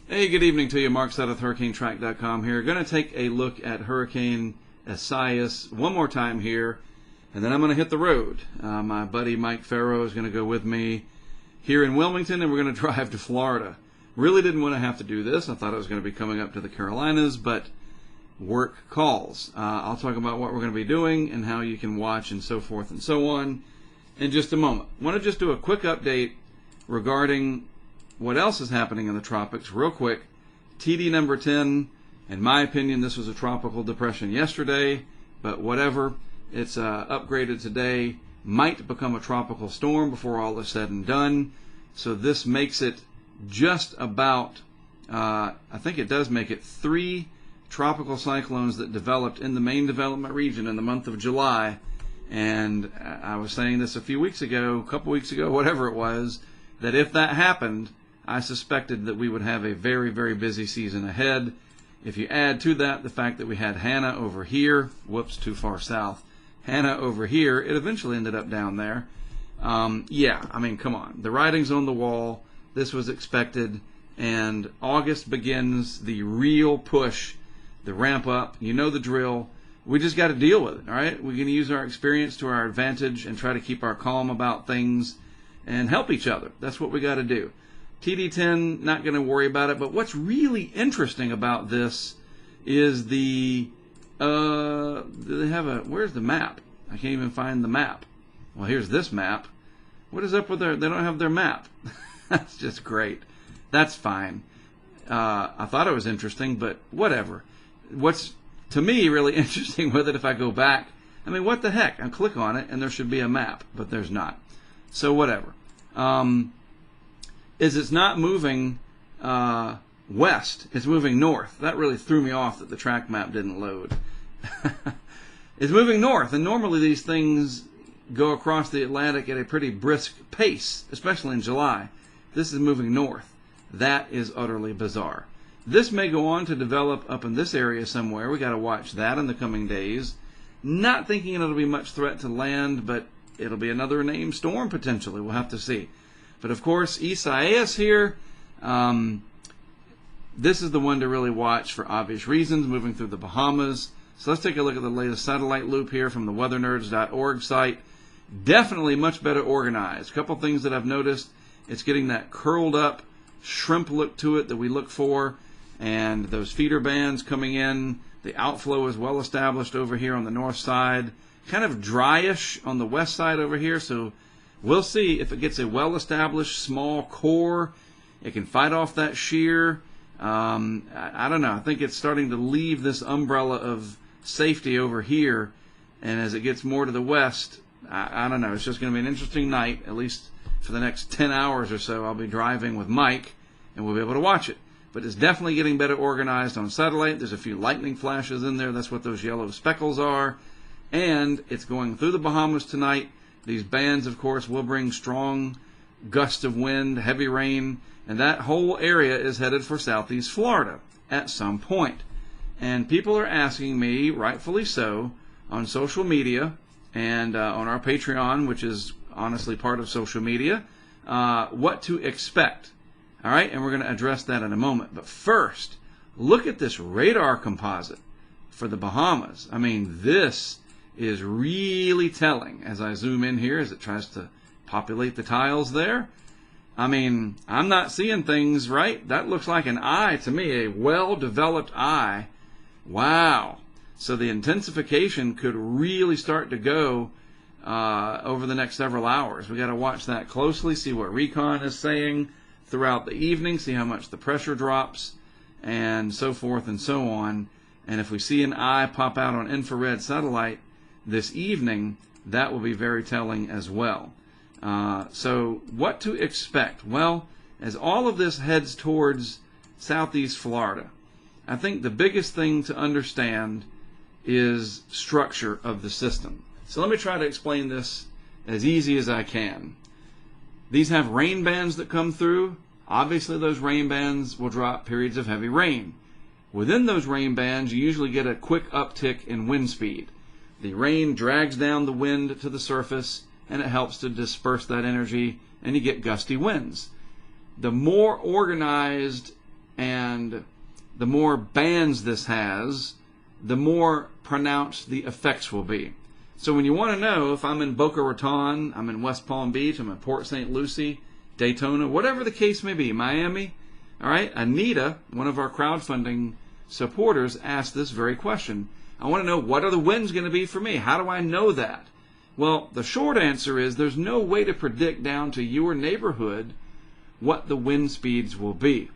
Hey, good evening to you. Mark Seth, HurricaneTrack.com here. Going to take a look at Hurricane Isaias one more time here, and then I'm going to hit the road. My buddy Mike Farrow is going to go with me here in Wilmington, and we're going to drive to Florida. Really didn't want to have to do this. I thought I was going to be coming up to the Carolinas, but work calls. I'll talk about what we're going to be doing and how you can watch and so forth and so on in just a moment. I want to just do a quick update regarding what else is happening in the tropics real quick. TD number 10, in my opinion, this was a tropical depression yesterday, but whatever. It's upgraded today. Might become a tropical storm before all is said and done. So this makes it just about, I think it does make it 3 tropical cyclones that developed in the main development region in the month of July. And I was saying this a couple weeks ago, whatever it was, that if that happened, I suspected that we would have a very, very busy season ahead. If you add to that the fact that we had Hannah over here, whoops, too far south, Hannah over here, it eventually ended up down there. Yeah, I mean, come on. The writing's on the wall. This was expected. And August begins the real push, the ramp up. You know the drill. We just got to deal with it, all right? We're going to use our experience to our advantage and try to keep our calm about things and help each other. That's what we got to do. TD10, not going to worry about it, but what's really interesting about this is they have where's the map? I can't even find the map. Well, here's this map. What is up with they don't have their map. That's just great. That's fine. I thought it was interesting, but whatever. What's, to me, really interesting with it, if I go back, I mean, what the heck? I click on it, and there should be a map, but there's not. So whatever. It's not moving west. It's moving north. That really threw me off that the track map didn't load. It's moving north, and normally these things go across the Atlantic at a pretty brisk pace, especially in July. This is moving north. That is utterly bizarre. This may go on to develop up in this area somewhere. We got to watch that in the coming days. Not thinking it'll be much threat to land, but it'll be another named storm potentially. We'll have to see. But of course, Isaias here, this is the one to really watch for obvious reasons, moving through the Bahamas. So let's take a look at the latest satellite loop here from the weathernerds.org site. Definitely much better organized. A couple things that I've noticed. It's getting that curled up shrimp look to it that we look for. And those feeder bands coming in. The outflow is well established over here on the north side. Kind of dryish on the west side over here. So we'll see if it gets a well-established small core. It can fight off that shear. I don't know. I think it's starting to leave this umbrella of safety over here. And as it gets more to the west, I don't know. It's just going to be an interesting night, at least for the next 10 hours or so. I'll be driving with Mike, and we'll be able to watch it. But it's definitely getting better organized on satellite. There's a few lightning flashes in there. That's what those yellow speckles are. And it's going through the Bahamas tonight. These bands, of course, will bring strong gusts of wind, heavy rain, and that whole area is headed for southeast Florida at some point. And people are asking me, rightfully so, on social media and on our Patreon, which is honestly part of social media, what to expect. All right, and we're going to address that in a moment. But first, look at this radar composite for the Bahamas. I mean, this is really telling as I zoom in here as it tries to populate the tiles there. I mean, I'm not seeing things right. That looks like an eye to me, a well-developed eye. Wow. So the intensification could really start to go over the next several hours. We got to watch that closely, see what Recon is saying throughout the evening, see how much the pressure drops, and so forth and so on. And if we see an eye pop out on infrared satellite this evening, that will be very telling as well. So what to expect? Well, as all of this heads towards southeast Florida, I think the biggest thing to understand is structure of the system. So let me try to explain this as easy as I can. These have rain bands that come through. Obviously, those rain bands will drop periods of heavy rain. Within those rain bands, you usually get a quick uptick in wind speed. The rain drags down the wind to the surface, and it helps to disperse that energy, and you get gusty winds. The more organized And the more bands this has, the more pronounced the effects will be. So when you want to know if I'm in Boca Raton, I'm in West Palm Beach, I'm in Port St. Lucie, Daytona, whatever the case may be, Miami, all right, Anita, one of our crowdfunding supporters, asked this very question. I want to know, what are the winds going to be for me? How do I know that? Well, the short answer is there's no way to predict down to your neighborhood what the wind speeds will be.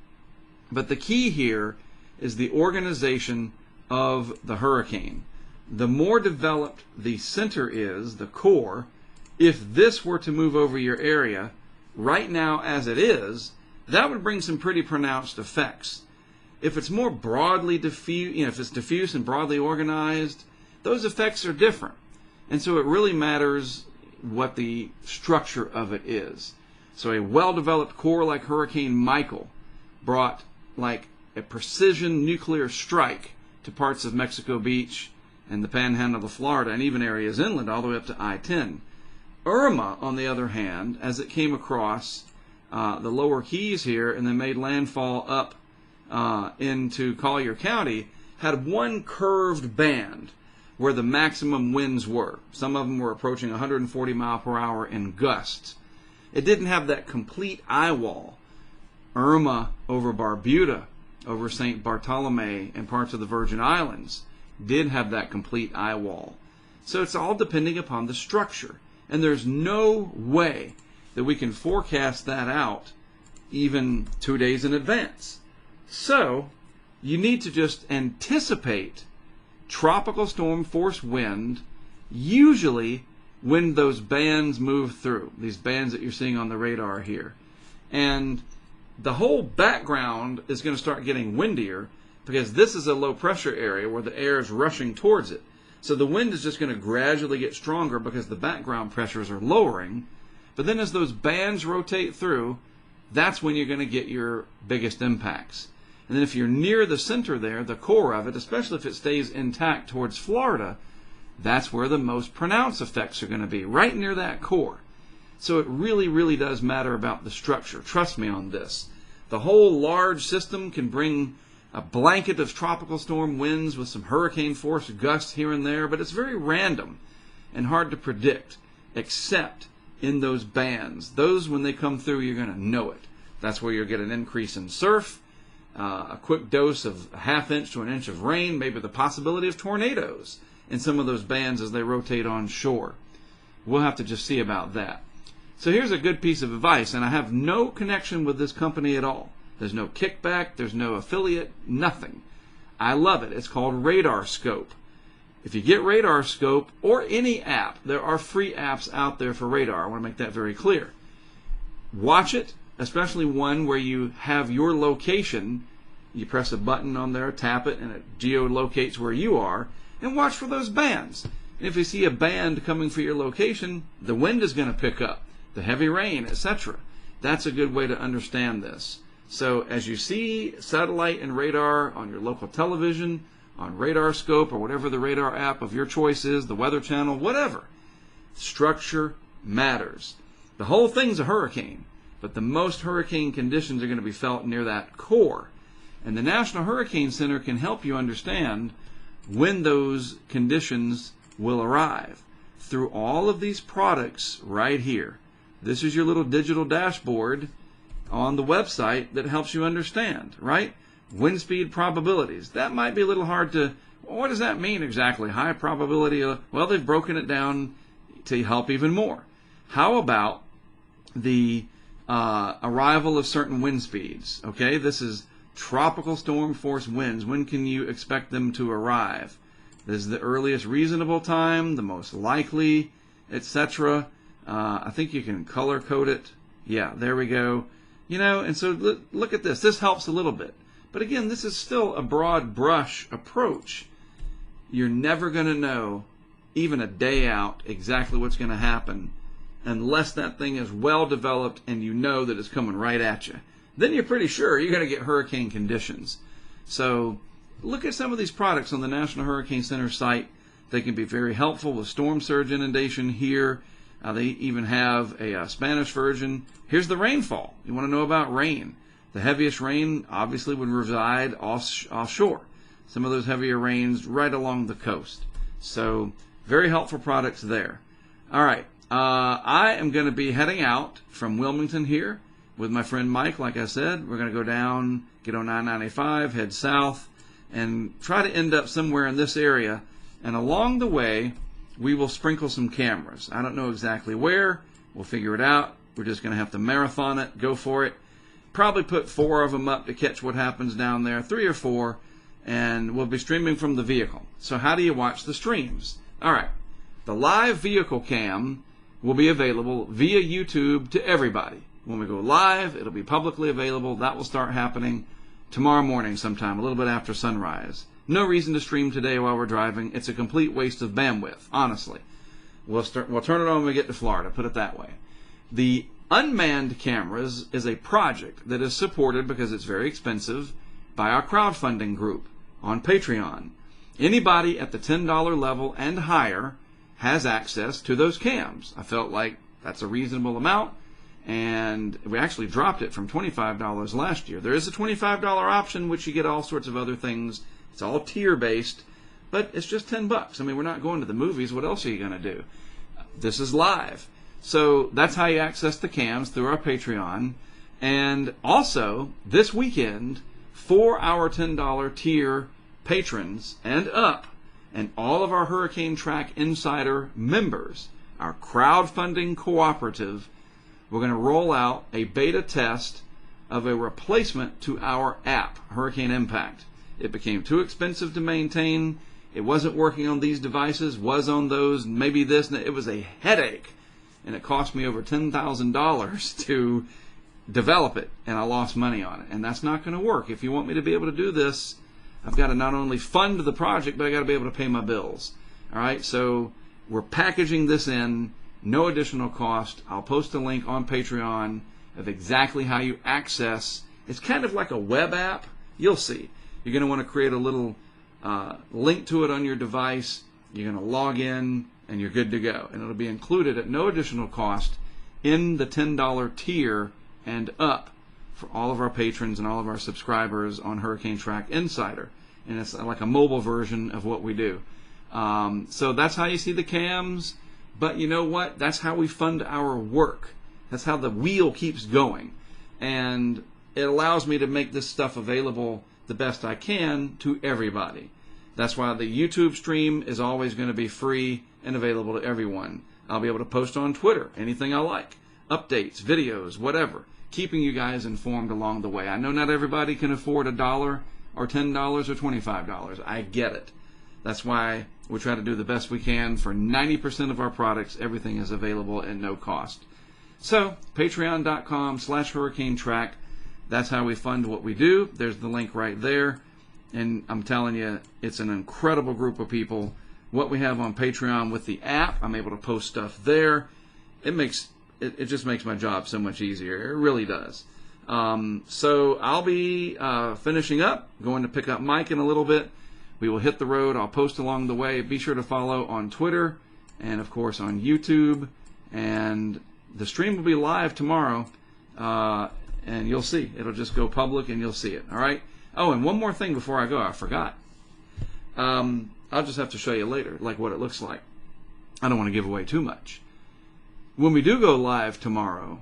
But the key here is the organization of the hurricane. The more developed the center is, the core, if this were to move over your area, right now as it is, that would bring some pretty pronounced effects. If it's more broadly diffuse, if it's diffuse and broadly organized, those effects are different. And so it really matters what the structure of it is. So a well-developed core like Hurricane Michael brought like a precision nuclear strike to parts of Mexico Beach and the panhandle of Florida and even areas inland all the way up to I-10. Irma, on the other hand, as it came across the lower Keys here and then made landfall up into Collier County, had one curved band where the maximum winds were. Some of them were approaching 140 mile per hour in gusts. It didn't have that complete eye wall. Irma over Barbuda, over St. Bartolome and parts of the Virgin Islands did have that complete eye wall. So it's all depending upon the structure. And there's no way that we can forecast that out even 2 days in advance. So you need to just anticipate tropical storm force wind, usually when those bands move through, these bands that you're seeing on the radar here. And the whole background is going to start getting windier because this is a low pressure area where the air is rushing towards it. So the wind is just going to gradually get stronger because the background pressures are lowering. But then as those bands rotate through, that's when you're going to get your biggest impacts. And then if you're near the center there, the core of it, especially if it stays intact towards Florida, that's where the most pronounced effects are going to be, right near that core. So it really, really does matter about the structure. Trust me on this. The whole large system can bring a blanket of tropical storm winds with some hurricane force gusts here and there, but it's very random and hard to predict, except in those bands. Those, when they come through, you're going to know it. That's where you'll get an increase in surf, a quick dose of a ½ inch to an inch of rain, maybe the possibility of tornadoes in some of those bands as they rotate on shore. We'll have to just see about that. So here's a good piece of advice, and I have no connection with this company at all. There's no kickback, there's no affiliate, nothing. I love it. It's called Radar Scope. If you get Radar Scope or any app, there are free apps out there for radar. I want to make that very clear. Watch it, especially one where you have your location. You press a button on there, tap it, and it geolocates where you are, and watch for those bands. And if you see a band coming for your location, the wind is going to pick up, the heavy rain, etc. That's a good way to understand this. So as you see satellite and radar on your local television, on Radar Scope or whatever the radar app of your choice is, the Weather Channel, whatever, structure matters. The whole thing's a hurricane, but the most hurricane conditions are going to be felt near that core. And the National Hurricane Center can help you understand when those conditions will arrive through all of these products right here. This is your little digital dashboard on the website that helps you understand, right? Wind speed probabilities. That might be a little hard to, what does that mean exactly? High probability of, well, they've broken it down to help even more. How about the arrival of certain wind speeds? Okay, this is tropical storm force winds. When can you expect them to arrive? This is the earliest reasonable time, the most likely, etc. I think you can color code it. Yeah, there we go. You know, and so look at this. This helps a little bit. But again, this is still a broad brush approach. You're never going to know, even a day out, exactly what's going to happen unless that thing is well developed and you know that it's coming right at you. Then you're pretty sure you're going to get hurricane conditions. So look at some of these products on the National Hurricane Center site. They can be very helpful with storm surge inundation here. They even have a Spanish version. Here's the rainfall. You want to know about rain. The heaviest rain obviously would reside offshore. Some of those heavier rains right along the coast. So very helpful products there. All right. I am going to be heading out from Wilmington here with my friend Mike. Like I said, we're going to go down, get on 995, head south, and try to end up somewhere in this area. And along the way, we will sprinkle some cameras. I don't know exactly where. We'll figure it out. We're just going to have to marathon it, go for it. Probably put 4 of them up to catch what happens down there, 3 or 4, and we'll be streaming from the vehicle. So how do you watch the streams? All right. The live vehicle cam will be available via YouTube to everybody. When we go live, it'll be publicly available. That will start happening tomorrow morning sometime, a little bit after sunrise. No reason to stream today while we're driving. It's a complete waste of bandwidth, honestly. We'll turn it on when we get to Florida, put it that way. The unmanned cameras is a project that is supported, because it's very expensive, by our crowdfunding group on Patreon. Anybody at the $10 level and higher has access to those cams. I felt like that's a reasonable amount, and we actually dropped it from $25 last year. There is a $25 option, which you get all sorts of other things. It's all tier-based, but it's just $10. I mean, we're not going to the movies. What else are you going to do? This is live. So that's how you access the cams, through our Patreon. And also, this weekend, for our $10 tier patrons and up, and all of our HurricaneTrack Insider members, our crowdfunding cooperative, we're going to roll out a beta test of a replacement to our app, Hurricane Impact. It became too expensive to maintain. It wasn't working on these devices, was on those, maybe this. It was a headache, and it cost me over $10,000 to develop it, and I lost money on it. And that's not going to work. If you want me to be able to do this, I've got to not only fund the project, but I got to be able to pay my bills. All right, so we're packaging this in, no additional cost. I'll post a link on Patreon of exactly how you access. It's kind of like a web app. You'll see. You're going to want to create a little link to it on your device. You're going to log in, and you're good to go. And it'll be included at no additional cost in the $10 tier and up for all of our patrons and all of our subscribers on HurricaneTrack Insider. And it's like a mobile version of what we do. So that's how you see the cams. But you know what? That's how we fund our work. That's how the wheel keeps going. And it allows me to make this stuff available the best I can to everybody. That's why the YouTube stream is always going to be free and available to everyone. I'll be able to post on Twitter anything I like. Updates, videos, whatever. Keeping you guys informed along the way. I know not everybody can afford $1 or $10 or $25. I get it. That's why we try to do the best we can. For 90% of our products, everything is available at no cost. So, patreon.com/HurricaneTrack. That's how we fund what we do. There's the link right there. And I'm telling you, it's an incredible group of people. What we have on Patreon with the app, I'm able to post stuff there. It just makes my job so much easier. It really does. So I'll be finishing up, going to pick up Mike in a little bit. We will hit the road. I'll post along the way. Be sure to follow on Twitter and, of course, on YouTube. And the stream will be live tomorrow, and you'll see. It'll just go public, and you'll see it. All right? Oh, and one more thing before I go. I forgot. I'll just have to show you later, like what it looks like. I don't want to give away too much. When we do go live tomorrow,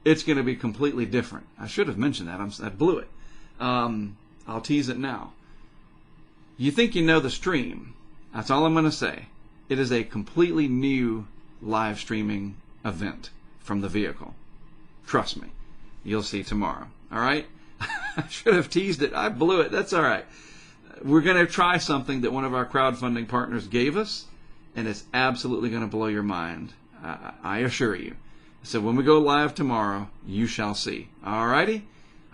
it's going to be completely different. I should have mentioned that. I blew it. I'll tease it now. You think you know the stream. That's all I'm going to say. It is a completely new live streaming event from the vehicle. Trust me. You'll see tomorrow. All right? I should have teased it. I blew it. That's all right. We're going to try something that one of our crowdfunding partners gave us, and it's absolutely going to blow your mind. I assure you. So when we go live tomorrow, you shall see. All righty?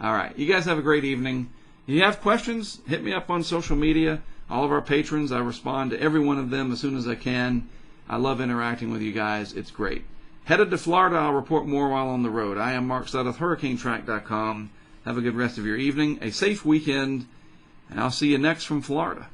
All right. You guys have a great evening. If you have questions, hit me up on social media. All of our patrons, I respond to every one of them as soon as I can. I love interacting with you guys. It's great. Headed to Florida. I'll report more while on the road. I am Mark Sudduth, HurricaneTrack.com. Have a good rest of your evening, a safe weekend, and I'll see you next from Florida.